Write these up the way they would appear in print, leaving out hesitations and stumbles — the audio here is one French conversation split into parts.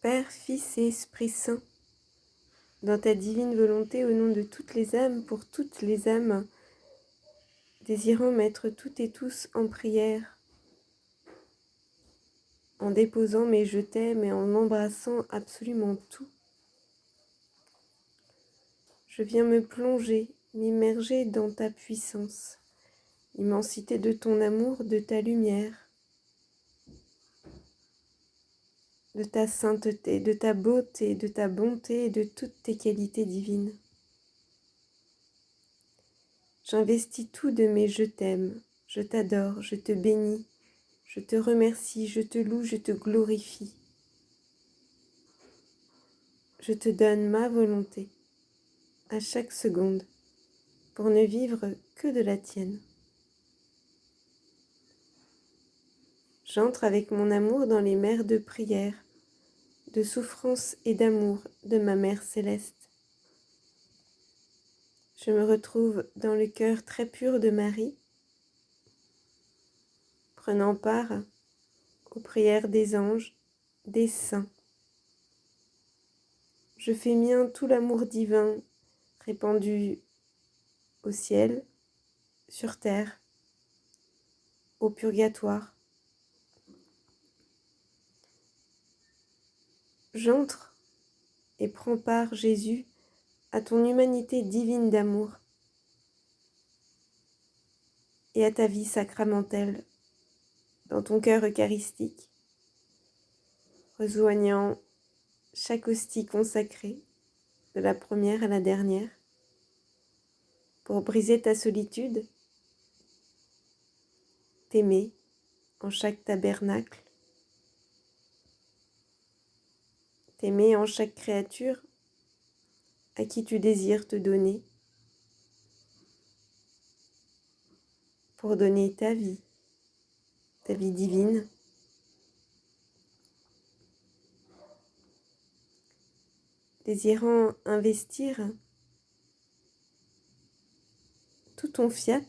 Père, Fils et Esprit Saint, dans ta divine volonté, au nom de toutes les âmes, pour toutes les âmes, désirant mettre toutes et tous en prière, en déposant mes je t'aime et en embrassant absolument tout, je viens me plonger, m'immerger dans ta puissance, l'immensité de ton amour, de ta lumière, de ta sainteté, de ta beauté, de ta bonté et de toutes tes qualités divines. J'investis tout de mes je t'aime, je t'adore, je te bénis, je te remercie, je te loue, je te glorifie. Je te donne ma volonté à chaque seconde pour ne vivre que de la tienne. J'entre avec mon amour dans les mers de prière, de souffrance et d'amour de ma Mère céleste. Je me retrouve dans le cœur très pur de Marie, prenant part aux prières des anges, des saints. Je fais mien tout l'amour divin répandu au ciel, sur terre, au purgatoire. J'entre et prends part, Jésus, à ton humanité divine d'amour et à ta vie sacramentelle dans ton cœur eucharistique, rejoignant chaque hostie consacrée, de la première à la dernière, pour briser ta solitude, t'aimer en chaque tabernacle, t'aimer en chaque créature à qui tu désires te donner, pour donner ta vie divine, désirant investir tout ton fiat,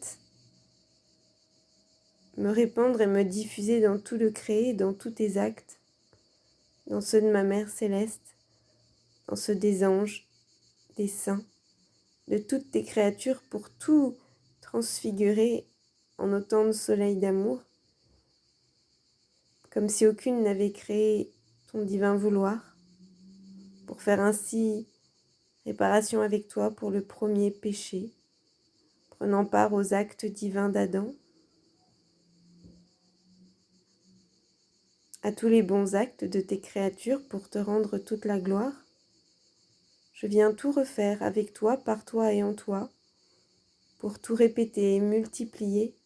me répandre et me diffuser dans tout le créé, dans tous tes actes, dans ceux de ma Mère céleste, dans ceux des anges, des saints, de toutes tes créatures, pour tout transfigurer en autant de soleil d'amour, comme si aucune n'avait créé ton divin vouloir, pour faire ainsi réparation avec toi pour le premier péché, prenant part aux actes divins d'Adam, à tous les bons actes de tes créatures pour te rendre toute la gloire. Je viens tout refaire avec toi, par toi et en toi, pour tout répéter et multiplier,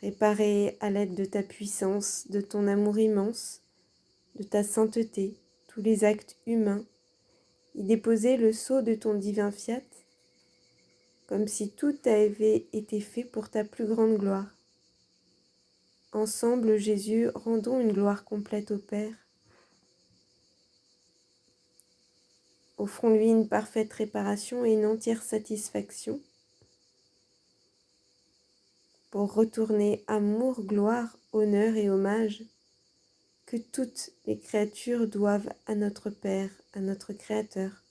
réparer à l'aide de ta puissance, de ton amour immense, de ta sainteté, tous les actes humains, y déposer le sceau de ton divin fiat, comme si tout avait été fait pour ta plus grande gloire. Ensemble, Jésus, rendons une gloire complète au Père. Offrons-lui une parfaite réparation et une entière satisfaction pour retourner amour, gloire, honneur et hommage que toutes les créatures doivent à notre Père, à notre Créateur.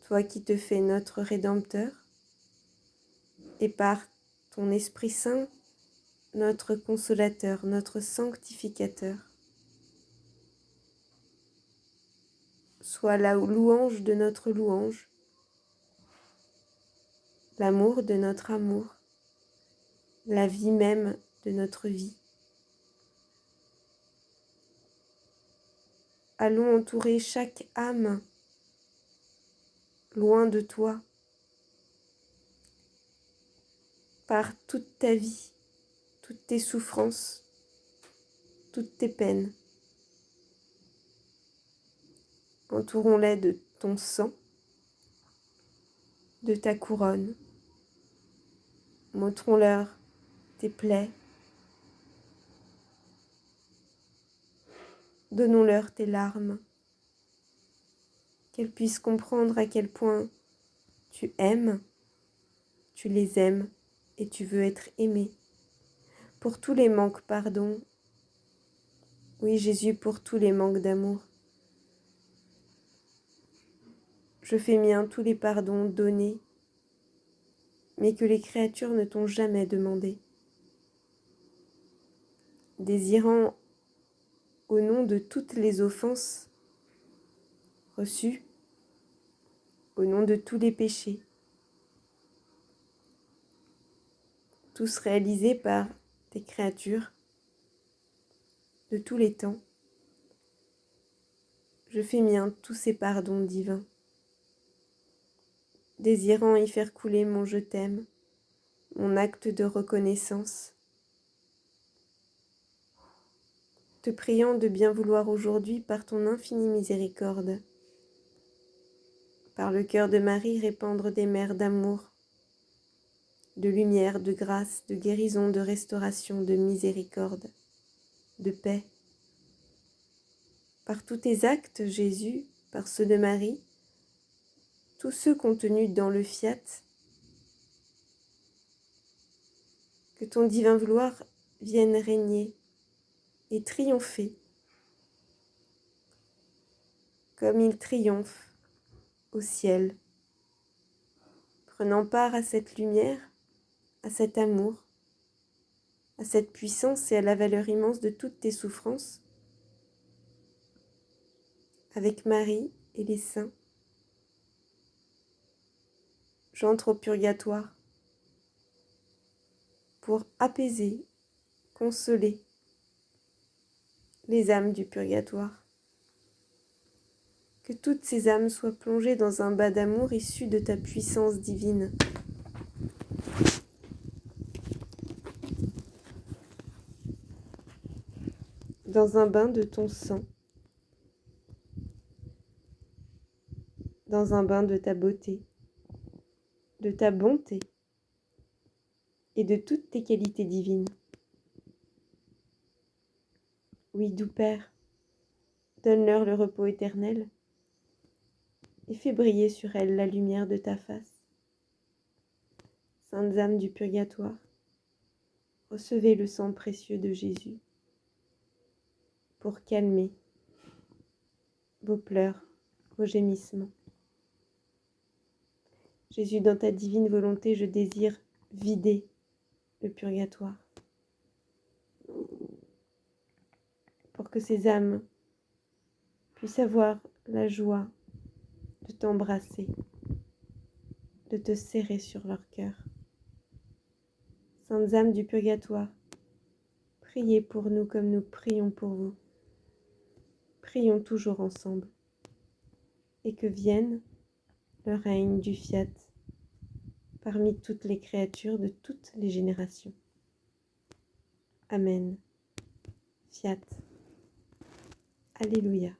Toi qui te fais notre Rédempteur, et par ton Esprit Saint, notre Consolateur, notre Sanctificateur. Sois la louange de notre louange, l'amour de notre amour, la vie même de notre vie. Allons entourer chaque âme loin de toi, par toute ta vie, toutes tes souffrances, toutes tes peines. Entourons-les de ton sang, de ta couronne. Montrons-leur tes plaies. Donnons-leur tes larmes. Qu'elles puissent comprendre à quel point tu aimes, et tu veux être aimé. Pour tous les manques, pardon. Oui, Jésus, pour tous les manques d'amour. Je fais mien tous les pardons donnés, mais que les créatures ne t'ont jamais demandé. Désirant, au nom de toutes les offenses reçues, au nom de tous les péchés, tous réalisés par tes créatures de tous les temps, je fais mien tous ces pardons divins, désirant y faire couler mon je t'aime, mon acte de reconnaissance, te priant de bien vouloir aujourd'hui par ton infinie miséricorde, par le cœur de Marie répandre des mers d'amour, de lumière, de grâce, de guérison, de restauration, de miséricorde, de paix. Par tous tes actes, Jésus, par ceux de Marie, tous ceux contenus dans le fiat, que ton divin vouloir vienne régner et triompher, comme il triomphe au ciel, prenant part à cette lumière, à cet amour, à cette puissance et à la valeur immense de toutes tes souffrances, avec Marie et les saints. J'entre au purgatoire pour apaiser, consoler les âmes du purgatoire. Que toutes ces âmes soient plongées dans un bain d'amour issu de ta puissance divine. Dans un bain de ton sang, dans un bain de ta beauté, de ta bonté et de toutes tes qualités divines. Oui, doux Père, donne-leur le repos éternel et fais briller sur elles la lumière de ta face. Saintes âmes du purgatoire, recevez le sang précieux de Jésus pour calmer vos pleurs, vos gémissements. Jésus, dans ta divine volonté, je désire vider le purgatoire pour que ces âmes puissent avoir la joie de t'embrasser, de te serrer sur leur cœur. Saintes âmes du purgatoire, priez pour nous comme nous prions pour vous. Prions toujours ensemble et que vienne le règne du fiat parmi toutes les créatures de toutes les générations. Amen. Fiat. Alléluia.